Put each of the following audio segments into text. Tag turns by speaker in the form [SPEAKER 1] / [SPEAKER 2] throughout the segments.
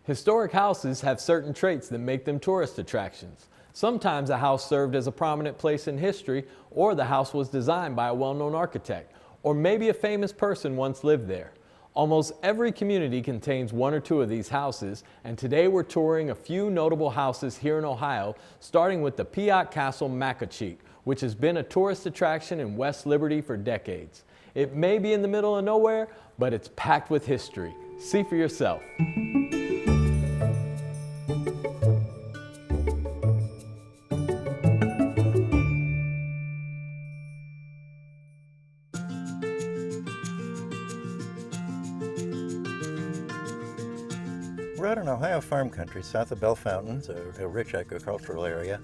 [SPEAKER 1] Historic houses have certain traits that make them tourist attractions. Sometimes a house served as a prominent place in history, or the house was designed by a well-known architect, or maybe a famous person once lived there. Almost every community contains one or two of these houses, and today we're touring a few notable houses here in Ohio, starting with the Piat Castle Makochik, which has been a tourist attraction in West Liberty for decades. It may be in the middle of nowhere, but it's packed with history. See for yourself.
[SPEAKER 2] We're out in Ohio farm country, south of Bellefontaine, a rich agricultural area.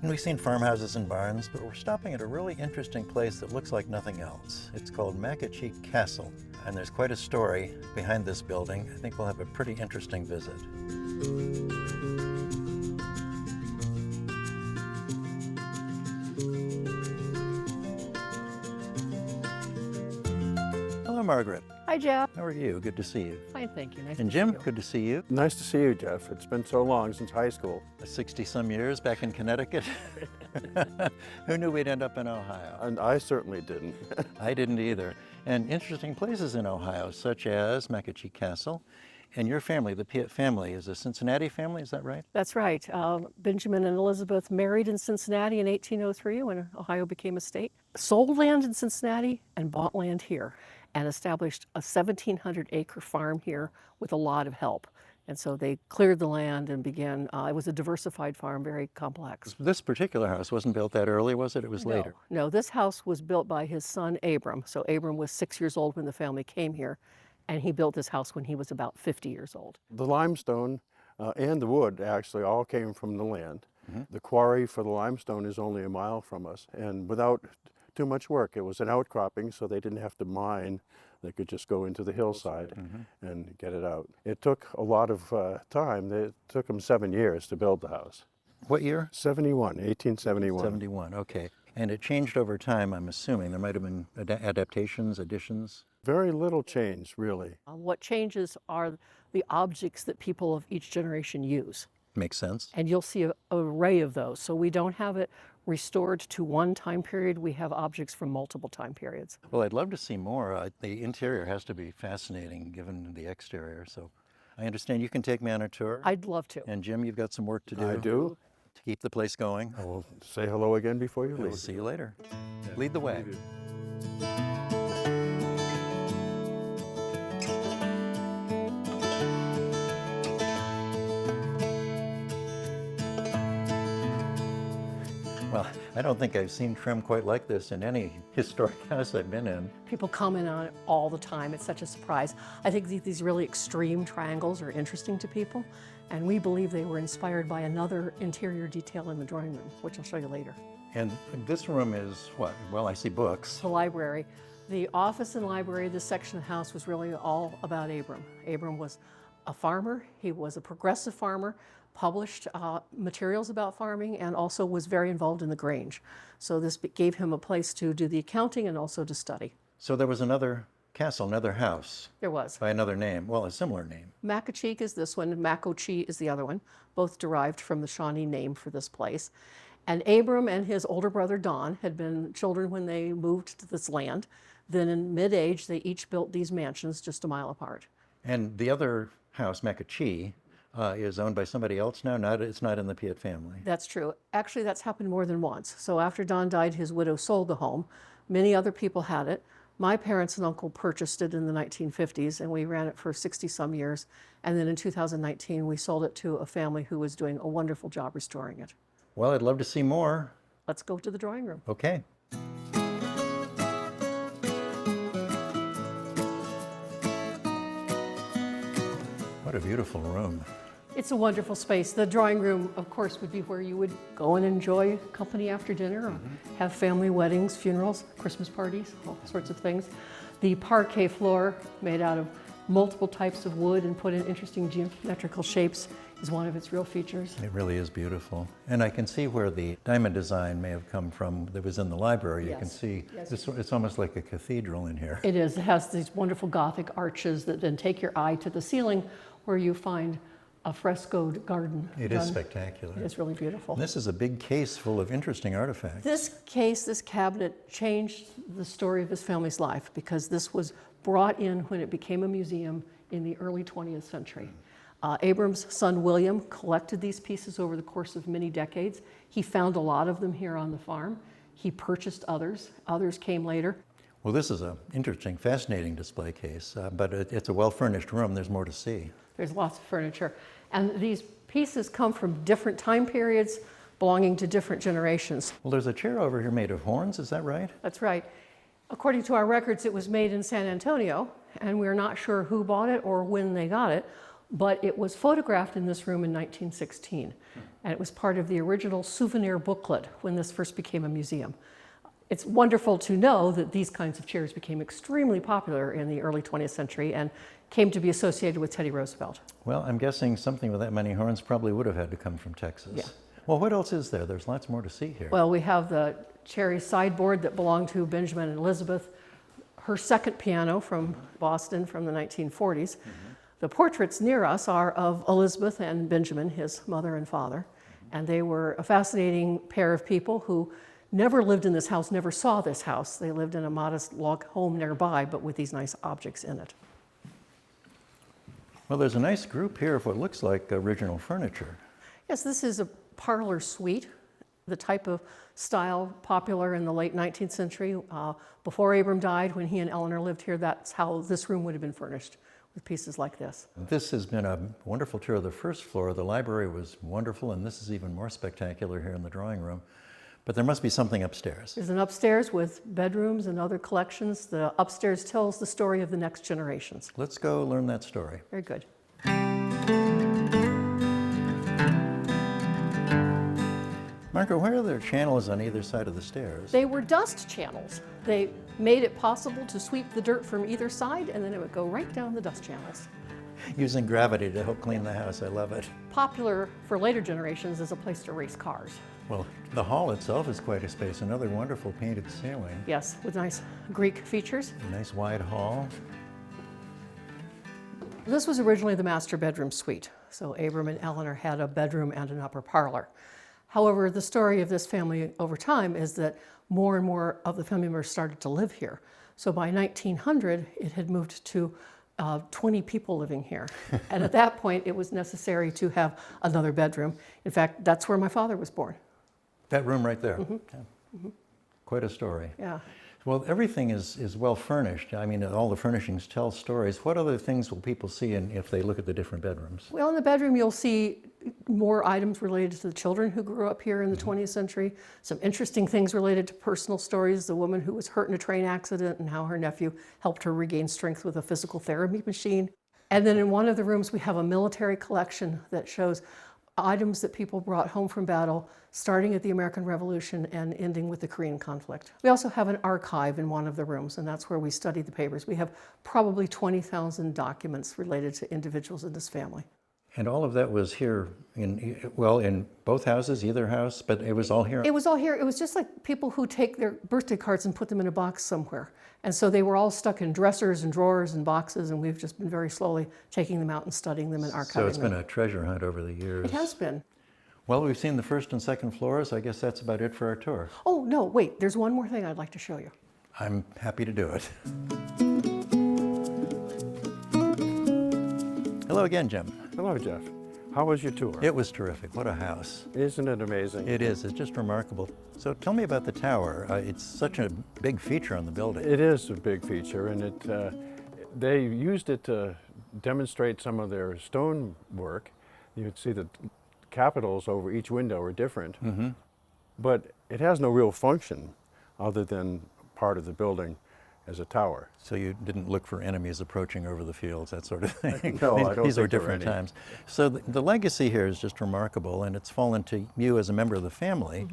[SPEAKER 2] And we've seen farmhouses and barns, but we're stopping at a really interesting place that looks like nothing else. It's called Makochik Castle, and there's quite a story behind this building. I think we'll have a pretty interesting visit. Hello, Margaret.
[SPEAKER 3] Hi, Jeff.
[SPEAKER 2] How are you? Good to see you.
[SPEAKER 3] Fine, thank you. Nice
[SPEAKER 2] And
[SPEAKER 3] to
[SPEAKER 2] Jim,
[SPEAKER 3] see you.
[SPEAKER 2] good to see you.
[SPEAKER 4] Nice to see you, Jeff. It's been so long since high school.
[SPEAKER 2] 60-some years back in Connecticut. Who knew we'd end up in Ohio?
[SPEAKER 4] And I certainly didn't.
[SPEAKER 2] I didn't either. And interesting places in Ohio, such as Makochik Castle. And your family, the Piat family, is a Cincinnati family, is that right?
[SPEAKER 3] That's right. Benjamin and Elizabeth married in Cincinnati in 1803 when Ohio became a state, sold land in Cincinnati and bought land here, and established a 1,700-acre farm here with a lot of help. And so they cleared the land and began, it was a diversified farm, very complex.
[SPEAKER 2] This particular house wasn't built that early, was it? It was later.
[SPEAKER 3] No, this house was built by his son Abram. So Abram was 6 years old when the family came here, and he built this house when he was about 50 years old.
[SPEAKER 4] The limestone and the wood actually all came from the land. The quarry for the limestone is only a mile from us, and without too much work. It was an outcropping, so they didn't have to mine. They could just go into the hillside and get it out. It took a lot of time. It took them 7 years to build the house.
[SPEAKER 2] What year?
[SPEAKER 4] 1871.
[SPEAKER 2] 71, okay. And it changed over time, I'm assuming. There might have been adaptations, additions.
[SPEAKER 4] Very little change, really.
[SPEAKER 3] What changes are the objects that people of each generation use.
[SPEAKER 2] Makes sense.
[SPEAKER 3] And you'll see an array of those. So we don't have it restored to one time period. We have objects from multiple time periods.
[SPEAKER 2] Well, I'd love to see more. The interior has to be fascinating given the exterior. So I understand you can take me on a tour.
[SPEAKER 3] I'd love to.
[SPEAKER 2] And Jim, you've got some work to do.
[SPEAKER 4] I do.
[SPEAKER 2] To keep the place going.
[SPEAKER 4] I will say hello again before you
[SPEAKER 2] We'll
[SPEAKER 4] leave.
[SPEAKER 2] see you later. Lead the way. Well, I don't think I've seen trim quite like this in any historic house I've been in.
[SPEAKER 3] People comment on it all the time. It's such a surprise. I think these really extreme triangles are interesting to people, and we believe they were inspired by another interior detail in the drawing room, which I'll show you later.
[SPEAKER 2] And this room is what? Well, I see books.
[SPEAKER 3] The library. The office and library, this section of the house was really all about Abram. Abram was a farmer. He was a progressive farmer, published materials about farming, and also was very involved in the Grange. So this gave him a place to do the accounting and also to study.
[SPEAKER 2] So there was another castle, another house.
[SPEAKER 3] There was.
[SPEAKER 2] By another name, well, a similar name.
[SPEAKER 3] Makochik is this one, Makochi is the other one, both derived from the Shawnee name for this place. And Abram and his older brother Don had been children when they moved to this land. Then in mid-age, they each built these mansions just a mile apart.
[SPEAKER 2] And the other house, Makochi, is owned by somebody else now? It's not in the Piat family.
[SPEAKER 3] That's true. Actually, that's happened more than once. So after Don died, his widow sold the home. Many other people had it. My parents and uncle purchased it in the 1950s, and we ran it for 60-some years. And then in 2019, we sold it to a family who was doing a wonderful job restoring it.
[SPEAKER 2] Well, I'd love to see more.
[SPEAKER 3] Let's go to the drawing room.
[SPEAKER 2] Okay. What a beautiful room.
[SPEAKER 3] It's a wonderful space. The drawing room, of course, would be where you would go and enjoy company after dinner or have family weddings, funerals, Christmas parties, all sorts of things. The parquet floor, made out of multiple types of wood and put in interesting geometrical shapes, is one of its real features.
[SPEAKER 2] It really is beautiful. And I can see where the diamond design may have come from that was in the library. You can
[SPEAKER 3] Yes.
[SPEAKER 2] see
[SPEAKER 3] Yes.
[SPEAKER 2] it's almost like a cathedral in here.
[SPEAKER 3] It is. It has these wonderful Gothic arches that then take your eye to the ceiling where you find a frescoed garden.
[SPEAKER 2] It is
[SPEAKER 3] done.
[SPEAKER 2] spectacular.
[SPEAKER 3] It's really beautiful.
[SPEAKER 2] This is a big case full of interesting artifacts.
[SPEAKER 3] This case, this cabinet, changed the story of his family's life because this was brought in when it became a museum in the early 20th century. Abram's son William collected these pieces over the course of many decades. He found a lot of them here on the farm. He purchased others. Others came later.
[SPEAKER 2] Well, this is an interesting, fascinating display case, but it's a well-furnished room. There's more to see.
[SPEAKER 3] There's lots of furniture. And these pieces come from different time periods belonging to different generations.
[SPEAKER 2] Well, there's a chair over here made of horns, is that right?
[SPEAKER 3] That's right. According to our records, it was made in San Antonio, and we're not sure who bought it or when they got it, but it was photographed in this room in 1916. And it was part of the original souvenir booklet when this first became a museum. It's wonderful to know that these kinds of chairs became extremely popular in the early 20th century and came to be associated with Teddy Roosevelt.
[SPEAKER 2] Well, I'm guessing something with that many horns probably would have had to come from Texas.
[SPEAKER 3] Yeah.
[SPEAKER 2] Well, what else is there? There's lots more to see here.
[SPEAKER 3] Well, we have the cherry sideboard that belonged to Benjamin and Elizabeth, her second piano from Boston from the 1940s. The portraits near us are of Elizabeth and Benjamin, his mother and father, and they were a fascinating pair of people who never lived in this house, never saw this house. They lived in a modest log home nearby, but with these nice objects in it.
[SPEAKER 2] Well, there's a nice group here of what looks like original furniture.
[SPEAKER 3] Yes, this is a parlor suite, the type of style popular in the late 19th century. Before Abram died, when he and Eleanor lived here, that's how this room would have been furnished, with pieces like this.
[SPEAKER 2] This has been a wonderful tour of the first floor. The library was wonderful, and this is even more spectacular here in the drawing room. But there must be something upstairs.
[SPEAKER 3] There's an upstairs with bedrooms and other collections. The upstairs tells the story of the next generations.
[SPEAKER 2] Let's go learn that story.
[SPEAKER 3] Very good.
[SPEAKER 2] Marco, where are there channels on either side of the stairs?
[SPEAKER 3] They were dust channels. They made it possible to sweep the dirt from either side, and then it would go right down the dust channels.
[SPEAKER 2] Using gravity to help clean the house. I love it.
[SPEAKER 3] Popular for later generations as a place to race cars.
[SPEAKER 2] Well, the hall itself is quite a space. Another wonderful painted ceiling.
[SPEAKER 3] Yes, with nice Greek features.
[SPEAKER 2] A nice wide hall.
[SPEAKER 3] This was originally the master bedroom suite. So Abram and Eleanor had a bedroom and an upper parlor. However, the story of this family over time is that more and more of the family members started to live here. So by 1900, it had moved to 20 people living here. And at that point, it was necessary to have another bedroom. In fact, that's where my father was born.
[SPEAKER 2] That room right there. Yeah. Quite a story.
[SPEAKER 3] Yeah.
[SPEAKER 2] Well, everything is well furnished. I mean, all the furnishings tell stories. What other things will people see if they look at the different bedrooms?
[SPEAKER 3] Well, in the bedroom, you'll see more items related to the children who grew up here in the 20th century, some interesting things related to personal stories, the woman who was hurt in a train accident and how her nephew helped her regain strength with a physical therapy machine. And then in one of the rooms, we have a military collection that shows items that people brought home from battle, starting at the American Revolution and ending with the Korean conflict. We also have an archive in one of the rooms, and that's where we study the papers. We have probably 20,000 documents related to individuals in this family.
[SPEAKER 2] And all of that was here in both houses, either house, but it was all here?
[SPEAKER 3] It was all here. It was just like people who take their birthday cards and put them in a box somewhere. And so they were all stuck in dressers and drawers and boxes, and we've just been very slowly taking them out and studying them and archiving them.
[SPEAKER 2] So it's been a treasure hunt over the years.
[SPEAKER 3] It has been.
[SPEAKER 2] Well, we've seen the first and second floors. I guess that's about it for our tour.
[SPEAKER 3] Oh, no, wait. There's one more thing I'd like to show you.
[SPEAKER 2] I'm happy to do it. Hello again, Jim.
[SPEAKER 4] Hello, Jeff. How was your tour?
[SPEAKER 2] It was terrific. What a house.
[SPEAKER 4] Isn't it amazing?
[SPEAKER 2] It is. It's just remarkable. So tell me about the tower. It's such a big feature on the building.
[SPEAKER 4] It is a big feature, and they used it to demonstrate some of their stone work. You'd see the capitals over each window are different, but it has no real function other than part of the building as a tower.
[SPEAKER 2] So you didn't look for enemies approaching over the fields, that sort of thing?
[SPEAKER 4] No, I don't
[SPEAKER 2] These were
[SPEAKER 4] think there were
[SPEAKER 2] different
[SPEAKER 4] any.
[SPEAKER 2] times. So the legacy here is just remarkable, and it's fallen to you as a member of the family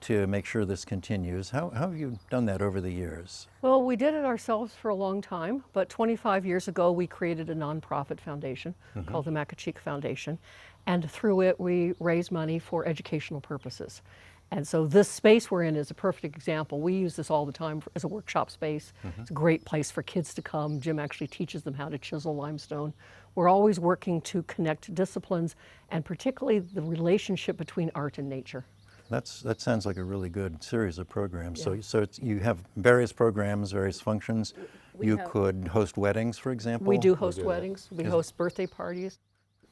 [SPEAKER 2] to make sure this continues. How have you done that over the years?
[SPEAKER 3] Well, we did it ourselves for a long time, but 25 years ago, we created a nonprofit foundation called the Mackachik Foundation, and through it, we raise money for educational purposes. And so this space we're in is a perfect example. We use this all the time as a workshop space. It's a great place for kids to come. Jim actually teaches them how to chisel limestone. We're always working to connect disciplines and particularly the relationship between art and nature.
[SPEAKER 2] That sounds like a really good series of programs. So you have various programs, various functions. You could host weddings, for example?
[SPEAKER 3] We do host weddings. We host birthday parties.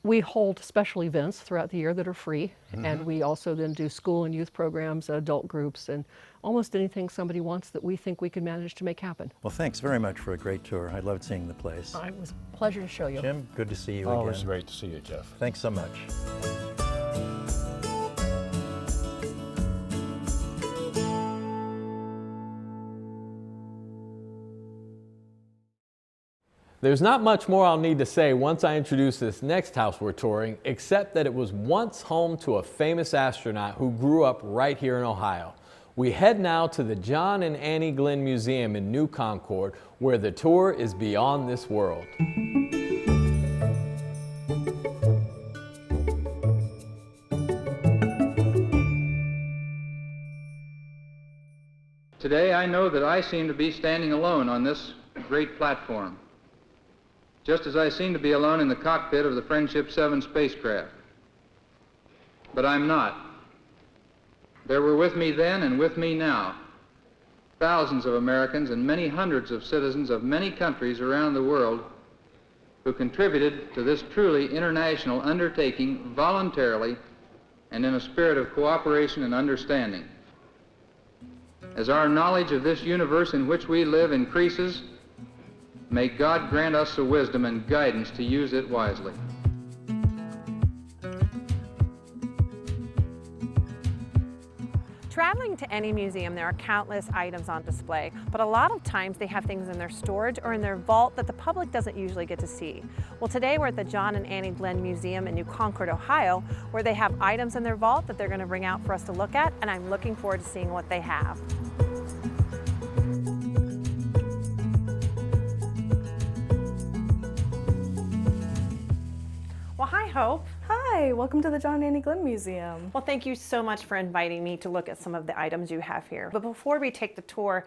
[SPEAKER 3] We hold special events throughout the year that are free, and we also then do school and youth programs, adult groups, and almost anything somebody wants that we think we can manage to make happen.
[SPEAKER 2] Well, thanks very much for a great tour. I loved seeing the place.
[SPEAKER 3] It was a pleasure to show you.
[SPEAKER 2] Jim, good to see you
[SPEAKER 5] Always
[SPEAKER 2] again.
[SPEAKER 5] great to see you, Jeff.
[SPEAKER 2] Thanks so much.
[SPEAKER 1] There's not much more I'll need to say once I introduce this next house we're touring, except that it was once home to a famous astronaut who grew up right here in Ohio. We head now to the John and Annie Glenn Museum in New Concord, where the tour is beyond this world.
[SPEAKER 6] Today I know that I seem to be standing alone on this great platform, just as I seem to be alone in the cockpit of the Friendship 7 spacecraft. But I'm not. There were with me then and with me now thousands of Americans and many hundreds of citizens of many countries around the world who contributed to this truly international undertaking voluntarily and in a spirit of cooperation and understanding. As our knowledge of this universe in which we live increases, may God grant us the wisdom and guidance to use it wisely.
[SPEAKER 7] Traveling to any museum, there are countless items on display, but a lot of times they have things in their storage or in their vault that the public doesn't usually get to see. Well, today we're at the John and Annie Glenn Museum in New Concord, Ohio, where they have items in their vault that they're going to bring out for us to look at, and I'm looking forward to seeing what they have. Well, hi, Hope.
[SPEAKER 8] Hi, welcome to the John and Annie Glenn Museum.
[SPEAKER 7] Well, thank you so much for inviting me to look at some of the items you have here. But before we take the tour,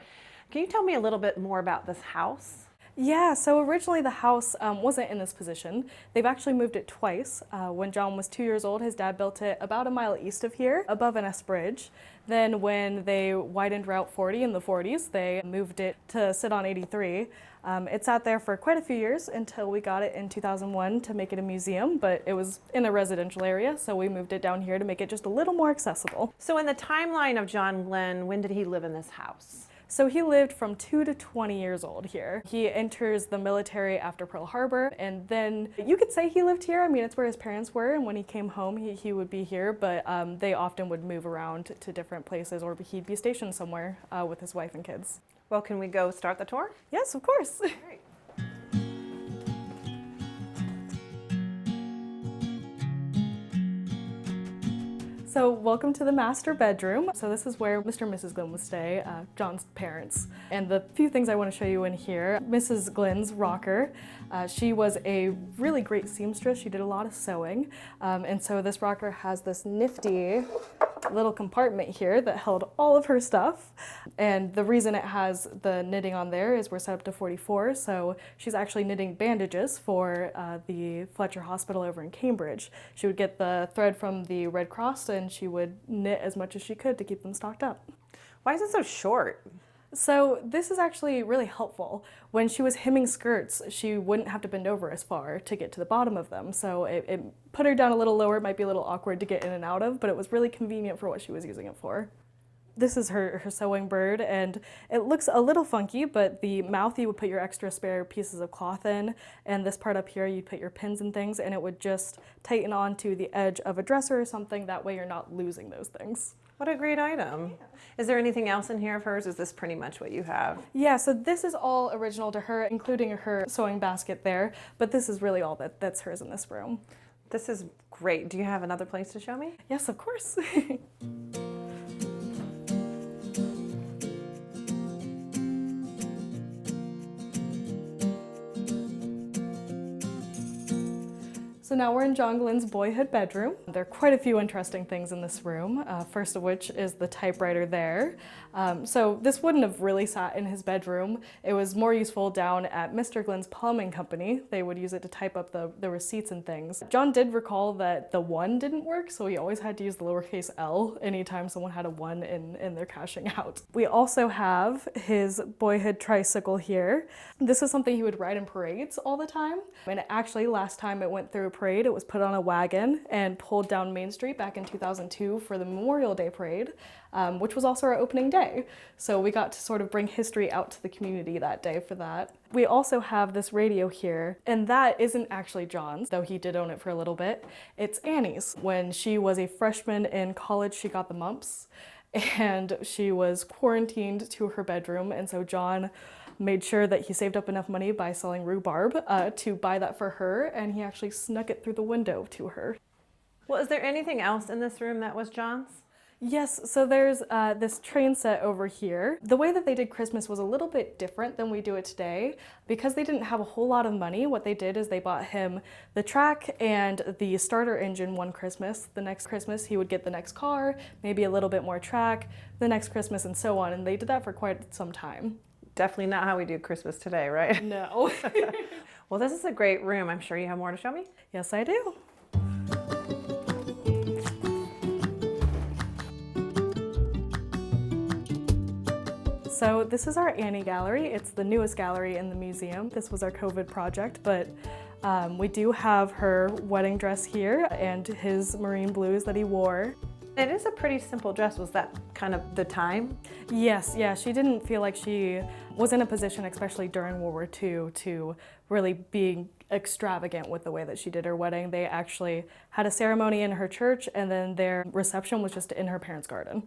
[SPEAKER 7] can you tell me a little bit more about this house?
[SPEAKER 8] Yeah, so originally the house wasn't in this position. They've actually moved it twice. When John was 2 years old, his dad built it about a mile east of here, above an S bridge. Then when they widened Route 40 in the 40s, they moved it to sit on 83. It sat there for quite a few years until we got it in 2001 to make it a museum, but it was in a residential area, so we moved it down here to make it just a little more accessible.
[SPEAKER 7] So in the timeline of John Glenn, when did he live in this house?
[SPEAKER 8] So he lived from 2 to 20 years old here. He enters the military after Pearl Harbor, and then you could say he lived here. I mean, it's where his parents were, and when he came home, he would be here, but they often would move around to different places, or he'd be stationed somewhere with his wife and kids.
[SPEAKER 7] Well, can we go start the tour?
[SPEAKER 8] Yes, of course.
[SPEAKER 7] Great.
[SPEAKER 8] So welcome to the master bedroom. So this is where Mr. and Mrs. Glenn would stay, John's parents. And the few things I want to show you in here, Mrs. Glenn's rocker. She was a really great seamstress. She did a lot of sewing. And so this rocker has this nifty little compartment here that held all of her stuff. And the reason it has the knitting on there is we're set up to 44. So she's actually knitting bandages for the Fletcher Hospital over in Cambridge. She would get the thread from the Red Cross and she would knit as much as she could to keep them stocked up.
[SPEAKER 7] Why is it so short?
[SPEAKER 8] So this is actually really helpful. When she was hemming skirts, she wouldn't have to bend over as far to get to the bottom of them. So it put her down a little lower. It might be a little awkward to get in and out of, but it was really convenient for what she was using it for. This is her sewing bird, and it looks a little funky, but the mouth you would put your extra spare pieces of cloth in, and this part up here you'd put your pins and things, and it would just tighten onto the edge of a dresser or something. That way you're not losing those things.
[SPEAKER 7] What a great item. Yeah. Is there anything else in here of hers? Is this pretty much what you have?
[SPEAKER 8] Yeah, so this is all original to her, including her sewing basket there, but this is really all that's hers in this room.
[SPEAKER 7] This is great. Do you have another place to show me?
[SPEAKER 8] Yes, of course. So now we're in John Glenn's boyhood bedroom. There are quite a few interesting things in this room, first of which is the typewriter there. So this wouldn't have really sat in his bedroom. It was more useful down at Mr. Glenn's plumbing company. They would use it to type up the receipts and things. John did recall that the 1 didn't work, so he always had to use the lowercase l anytime someone had a 1 in their cashing out. We also have his boyhood tricycle here. This is something he would ride in parades all the time. And actually, last time it went through a parade, it was put on a wagon and pulled down Main Street back in 2002 for the Memorial Day Parade, which was also our opening day. So we got to sort of bring history out to the community that day for that. We also have this radio here, and that isn't actually John's, though he did own it for a little bit. It's Annie's. When she was a freshman in college, she got the mumps, and she was quarantined to her bedroom, and so John made sure that he saved up enough money by selling rhubarb to buy that for her, and he actually snuck it through the window to her.
[SPEAKER 7] Well, is there anything else in this room that was John's?
[SPEAKER 8] Yes, so there's this train set over here. The way that they did Christmas was a little bit different than we do it today. Because they didn't have a whole lot of money, what they did is they bought him the track and the starter engine one Christmas. The next Christmas he would get the next car, maybe a little bit more track, the next Christmas and so on, and they did that for quite some time.
[SPEAKER 7] Definitely not how we do Christmas today, right?
[SPEAKER 8] No.
[SPEAKER 7] Well, this is a great room. I'm sure you have more to show me.
[SPEAKER 8] Yes, I do. So this is our Annie gallery. It's the newest gallery in the museum. This was our COVID project, but we do have her wedding dress here and his marine blues that he wore.
[SPEAKER 7] It is a pretty simple dress. Was that kind of the time?
[SPEAKER 8] Yes, yeah, she didn't feel like she was in a position, especially during World War II, to really be extravagant with the way that she did her wedding. They actually had a ceremony in her church, and then their reception was just in her parents' garden.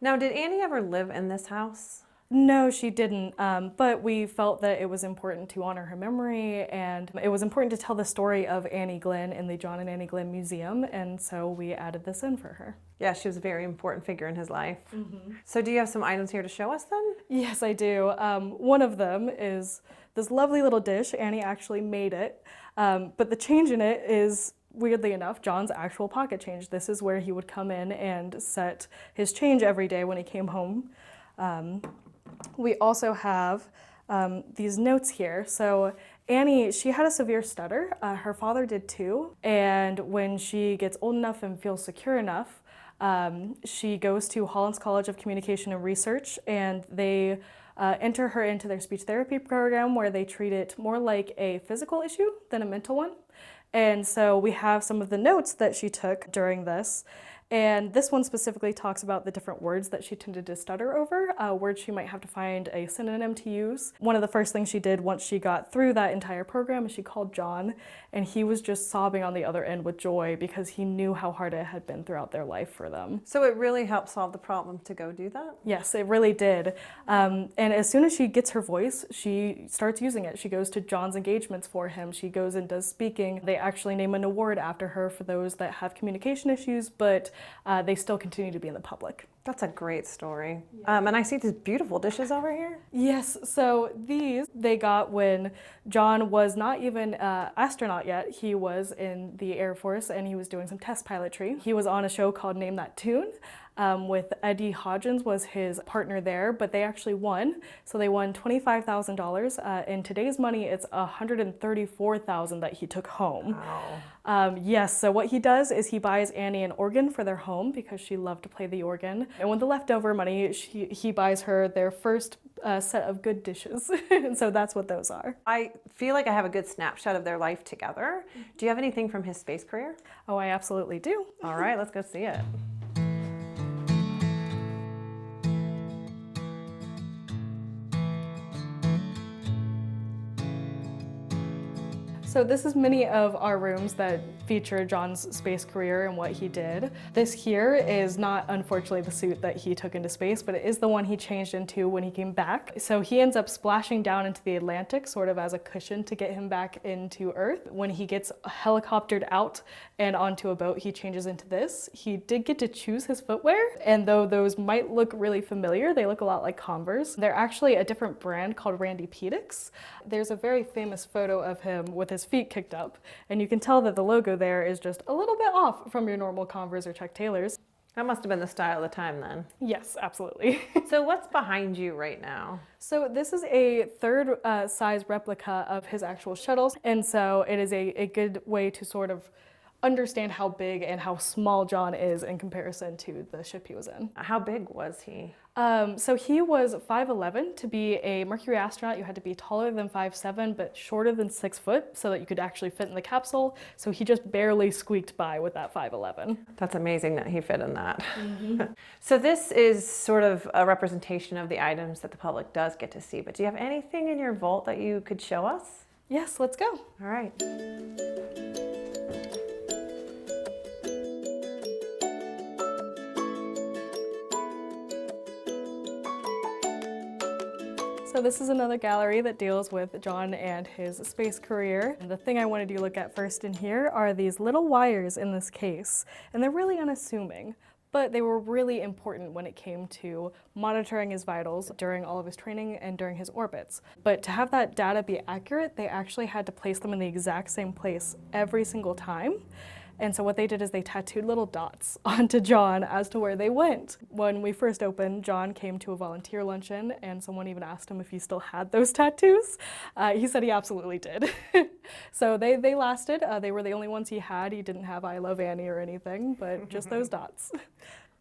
[SPEAKER 7] Now, did Annie ever live in this house?
[SPEAKER 8] No, she didn't, but we felt that it was important to honor her memory, and it was important to tell the story of Annie Glenn in the John and Annie Glenn Museum, and so we added this in for her.
[SPEAKER 7] Yeah, she was a very important figure in his life. Mm-hmm. So do you have some items here to show us then?
[SPEAKER 8] Yes, I do. One of them is this lovely little dish. Annie actually made it, but the change in it is, weirdly enough, John's actual pocket change. This is where he would come in and set his change every day when he came home. We also have these notes here. So Annie, she had a severe stutter. Her father did too. And when she gets old enough and feels secure enough, she goes to Hollins College of Communication and Research, and they enter her into their speech therapy program where they treat it more like a physical issue than a mental one. And so we have some of the notes that she took during this. And this one specifically talks about the different words that she tended to stutter over, words she might have to find a synonym to use. One of the first things she did once she got through that entire program is she called John, and he was just sobbing on the other end with joy because he knew how hard it had been throughout their life for them.
[SPEAKER 7] So it really helped solve the problem to go do that?
[SPEAKER 8] Yes, it really did. And as soon as she gets her voice, she starts using it. She goes to John's engagements for him. She goes and does speaking. They actually name an award after her for those that have communication issues, but they still continue to be in the public.
[SPEAKER 7] That's a great story. And I see these beautiful dishes over here.
[SPEAKER 8] Yes, so these they got when John was not even an astronaut yet. He was in the Air Force and he was doing some test pilotry. He was on a show called Name That Tune. With Eddie Hodgins was his partner there, but they actually won. So they won $25,000. In today's money, it's $134,000 that he took home.
[SPEAKER 7] Wow.
[SPEAKER 8] Yes, so what he does is he buys Annie an organ for their home because she loved to play the organ. And with the leftover money, he buys her their first set of good dishes. And so that's what those are.
[SPEAKER 7] I feel like I have a good snapshot of their life together. Do you have anything from his space career?
[SPEAKER 8] Oh, I absolutely do.
[SPEAKER 7] All right, let's go see it.
[SPEAKER 8] So this is many of our rooms that feature John's space career and what he did. This here is not, unfortunately, the suit that he took into space, but it is the one he changed into when he came back. So he ends up splashing down into the Atlantic, sort of as a cushion to get him back into Earth. When he gets helicoptered out and onto a boat, he changes into this. He did get to choose his footwear, and though those might look really familiar, they look a lot like Converse. They're actually a different brand called Randy Pedix. There's a very famous photo of him with his feet kicked up. And you can tell that the logo there is just a little bit off from your normal Converse or Chuck Taylors.
[SPEAKER 7] That must have been the style of the time then.
[SPEAKER 8] Yes, absolutely.
[SPEAKER 7] So what's behind you right now?
[SPEAKER 8] So this is a third size replica of his actual shuttles. And so it is a good way to sort of understand how big and how small John is in comparison to the ship he was in.
[SPEAKER 7] How big was he?
[SPEAKER 8] So he was 5'11". To be a Mercury astronaut, you had to be taller than 5'7", but shorter than 6 foot so that you could actually fit in the capsule. So he just barely squeaked by with that 5'11".
[SPEAKER 7] That's amazing that he fit in that. So this is sort of a representation of the items that the public does get to see, but do you have anything in your vault that you could show us?
[SPEAKER 8] Yes, let's go.
[SPEAKER 7] All right.
[SPEAKER 8] So this is another gallery that deals with John and his space career. And the thing I wanted you to look at first in here are these little wires in this case. And they're really unassuming, but they were really important when it came to monitoring his vitals during all of his training and during his orbits. But to have that data be accurate, they actually had to place them in the exact same place every single time. And so what they did is they tattooed little dots onto John as to where they went. When we first opened, John came to a volunteer luncheon and someone even asked him if he still had those tattoos. He said he absolutely did. So they lasted. They were the only ones he had. He didn't have I Love Annie or anything, but just those dots.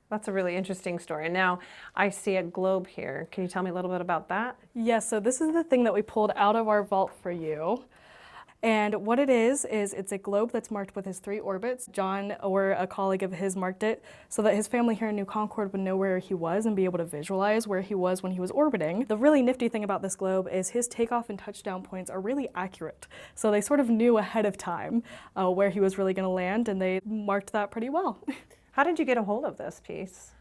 [SPEAKER 7] That's a really interesting story. Now, I see a globe here. Can you tell me a little bit about that?
[SPEAKER 8] Yes, so this is the thing that we pulled out of our vault for you. And what it is it's a globe that's marked with his 3 orbits. John, or a colleague of his, marked it so that his family here in New Concord would know where he was and be able to visualize where he was when he was orbiting. The really nifty thing about this globe is his takeoff and touchdown points are really accurate. So they sort of knew ahead of time where he was really going to land, and they marked that pretty well.
[SPEAKER 7] How did you get a hold of this piece?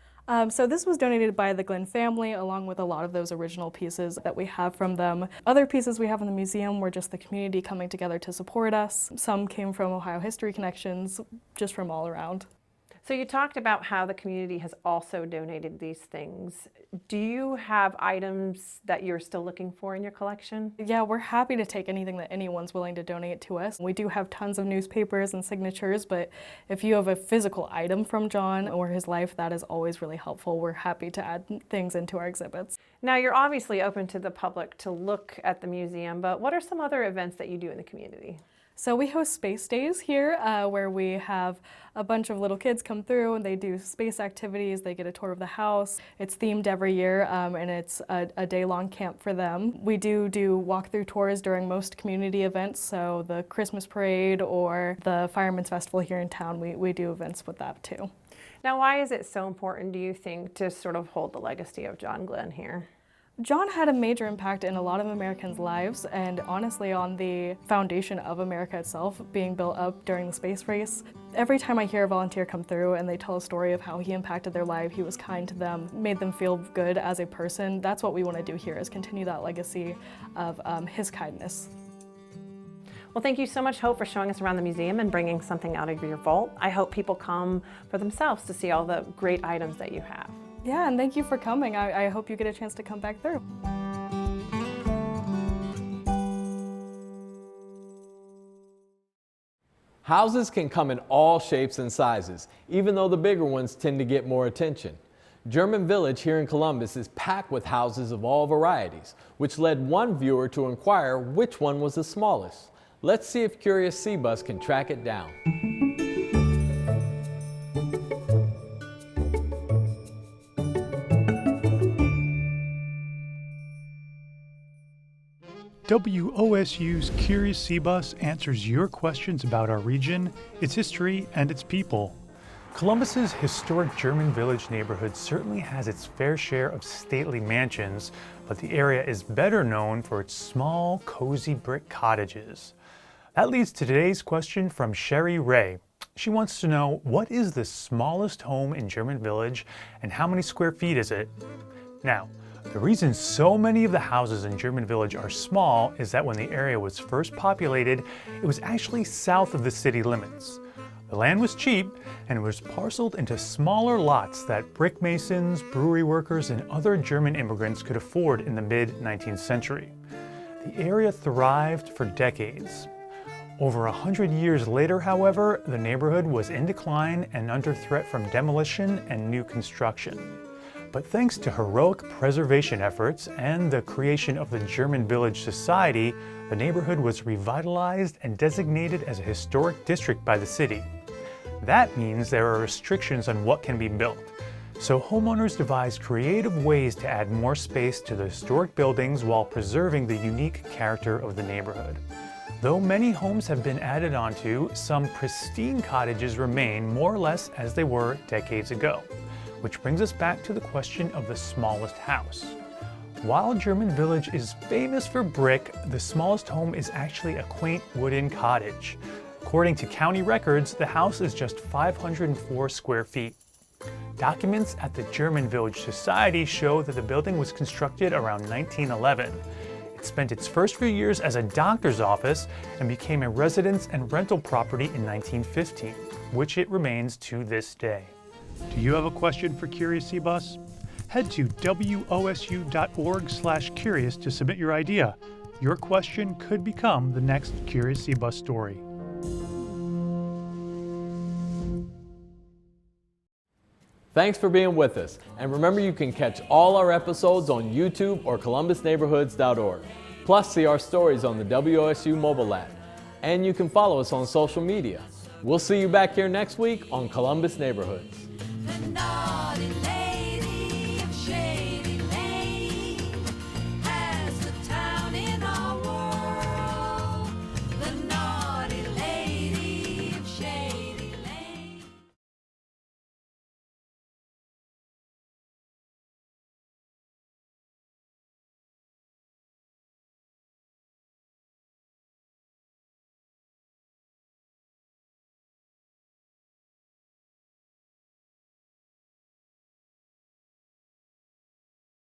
[SPEAKER 8] So this was donated by the Glenn family, along with a lot of those original pieces that we have from them. Other pieces we have in the museum were just the community coming together to support us. Some came from Ohio History Connections, just from all around.
[SPEAKER 7] So you talked about how the community has also donated these things. Do you have items that you're still looking for in your collection?
[SPEAKER 8] Yeah, we're happy to take anything that anyone's willing to donate to us. We do have tons of newspapers and signatures, but if you have a physical item from John or his life, that is always really helpful. We're happy to add things into our exhibits.
[SPEAKER 7] Now, you're obviously open to the public to look at the museum, but what are some other events that you do in the community?
[SPEAKER 8] So we host Space Days here, where we have a bunch of little kids come through and they do space activities. They get a tour of the house. It's themed every year, and it's a day-long camp for them. We do walkthrough tours during most community events, so the Christmas parade or the Fireman's Festival here in town, we do events with that too.
[SPEAKER 7] Now, why is it so important, do you think, to sort of hold the legacy of John Glenn here?
[SPEAKER 8] John had a major impact in a lot of Americans' lives, and honestly on the foundation of America itself being built up during the space race. Every time I hear a volunteer come through and they tell a story of how he impacted their life, he was kind to them, made them feel good as a person, that's what we want to do here, is continue that legacy of his kindness.
[SPEAKER 7] Well, thank you so much, Hope, for showing us around the museum and bringing something out of your vault. I hope people come for themselves to see all the great items that you have.
[SPEAKER 8] Yeah, and thank you for coming. I hope you get a chance to come back through.
[SPEAKER 1] Houses can come in all shapes and sizes, even though the bigger ones tend to get more attention. German Village here in Columbus is packed with houses of all varieties, which led one viewer to inquire which one was the smallest. Let's see if Curious Seabus can track it down.
[SPEAKER 5] WOSU's Curious Seabus answers your questions about our region, its history, and its people. Columbus's historic German Village neighborhood certainly has its fair share of stately mansions, but the area is better known for its small, cozy brick cottages. That leads to today's question from Sherry Ray. She wants to know, what is the smallest home in German Village and how many square feet is it? Now, the reason so many of the houses in German Village are small is that when the area was first populated, it was actually south of the city limits. The land was cheap and it was parceled into smaller lots that brick masons, brewery workers, and other German immigrants could afford in the mid-19th century. The area thrived for decades. Over 100 years later, however, the neighborhood was in decline and under threat from demolition and new construction. But thanks to heroic preservation efforts and the creation of the German Village Society, the neighborhood was revitalized and designated as a historic district by the city. That means there are restrictions on what can be built. So homeowners devised creative ways to add more space to the historic buildings while preserving the unique character of the neighborhood. Though many homes have been added onto, some pristine cottages remain more or less as they were decades ago. Which brings us back to the question of the smallest house. While German Village is famous for brick, the smallest home is actually a quaint wooden cottage. According to county records, the house is just 504 square feet. Documents at the German Village Society show that the building was constructed around 1911. It spent its first few years as a doctor's office and became a residence and rental property in 1915, which it remains to this day. Do you have a question for Curious C-Bus? Head to wosu.org/curious to submit your idea. Your question could become the next Curious C-Bus story.
[SPEAKER 1] Thanks for being with us, and remember you can catch all our episodes on YouTube or columbusneighborhoods.org. Plus see our stories on the WOSU mobile app, and you can follow us on social media. We'll see you back here next week on Columbus Neighborhoods.